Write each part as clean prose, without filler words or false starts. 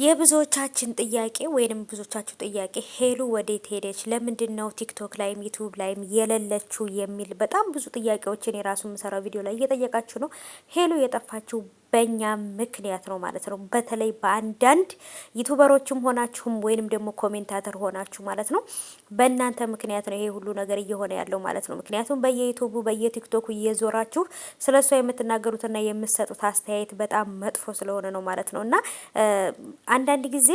የብዙዎቻችን ጥያቄ ወይንም ብዙዎቻችሁ ጥያቄ ሄሉ ወዴት ሄደች? ለምንድን ነው ቲክቶክ ላይም ዩቲዩብ ላይም የሌለችው የሚል በጣም ብዙ ጥያቄዎችን የራሱ የምሰራው ቪዲዮ ላይ እየጠየቃችሁ ነው። ሄሉ የጠፋችው በእኛ ምክንያት ነው ማለት ነው። በተለይ በአንዳንድ ዩቱበሮችም ሆናችሁም ወይንም ደግሞ ኮሜንታተር ሆናችሁ ማለት ነው። በእናንተ ምክንያት ነው ይሄ ሁሉ ነገር እየሆነ ያለው ማለት ነው። ምክንያቱም በየዩቱቡ በየቲክቶኩ እየዞራችሁ ስለሷ የምትናገሩትና የምትሰጡት አስተያየት በጣም መጥፎ ስለሆነ ነው ማለት ነው እና አንዳንድ ጊዜ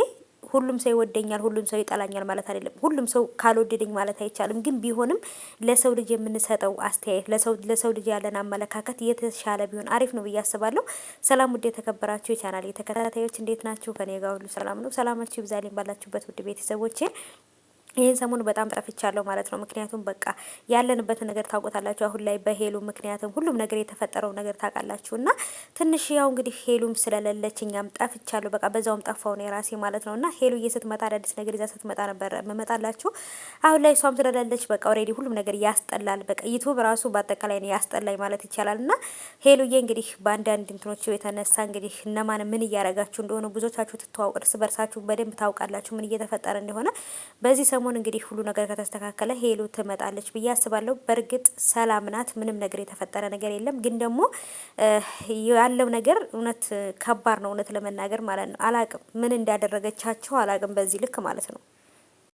ሁሉም ሰው ይወደኛል፣ ሁሉም ሰው ይጠላኛል ማለት አይደለም። ሁሉም ሰው ካልወደደኝ ማለት አይቻልም። ግን ቢሆንም ለሰው ልጅ የምንሰጠው አስተያየት ለሰው ልጅ ያለን አመለካከት የተሻለ ቢሆን አሪፍ ነው ብዬ አስባለሁ። ሰላም ውድ የተከበራችሁ የቻናል ተከታታዮች እንዴት ናችሁ? ከኔ ጋር ሁሉ ሰላም ነው። ሰላማችሁ ይብዛልኝ ባላችሁበት ውድ ቤተሰቦቼ። ይህን ሰሞኑ በጣም ጠፍቻለሁ ማለት ነው። ምክንያቱም በቃ ያለንበት ነገር ታውቁታላችሁ። አሁን ላይ በሄሉ ምክንያቱም ሁሉም ነገር የተፈጠረው ነገር ታውቃላችሁ። እና ትንሽ ያው እንግዲህ ሄሉም ስለሌለች እኛም ጠፍቻለሁ። በቃ በዛውም ጠፋው ነው የራሴ ማለት ነው። እና ሄሉ ስትመጣ አዳዲስ ነገር ይዛ ስትመጣ ነበር መመጣላችሁ። አሁን ላይ እሷም ስለሌለች በቃ ኦልሬዲ ሁሉም ነገር ያስጠላል። በቃ ዩቲዩብ ራሱ በአጠቃላይ ነው ያስጠላኝ ማለት ይቻላል። እና ሄሉዬ እንግዲህ በአንዳንድ እንትኖች የተነሳ እንግዲህ እነማን ምን እያረጋችሁ እንደሆነ ብዙዎቻችሁ ትተዋወቁ እርስ በርሳችሁ በደንብ ታውቃላችሁ ምን እየተፈጠረ እንደሆነ በዚህ ሰሞን እንግዲህ ሁሉ ነገር ከተስተካከለ ሄሉ ትመጣለች ብዬ አስባለሁ። በእርግጥ ሰላም ናት፣ ምንም ነገር የተፈጠረ ነገር የለም። ግን ደግሞ ያለው ነገር እውነት ከባድ ነው፣ እውነት ለመናገር ማለት ነው። አላቅም ምን እንዳደረገቻቸው አላቅም፣ በዚህ ልክ ማለት ነው።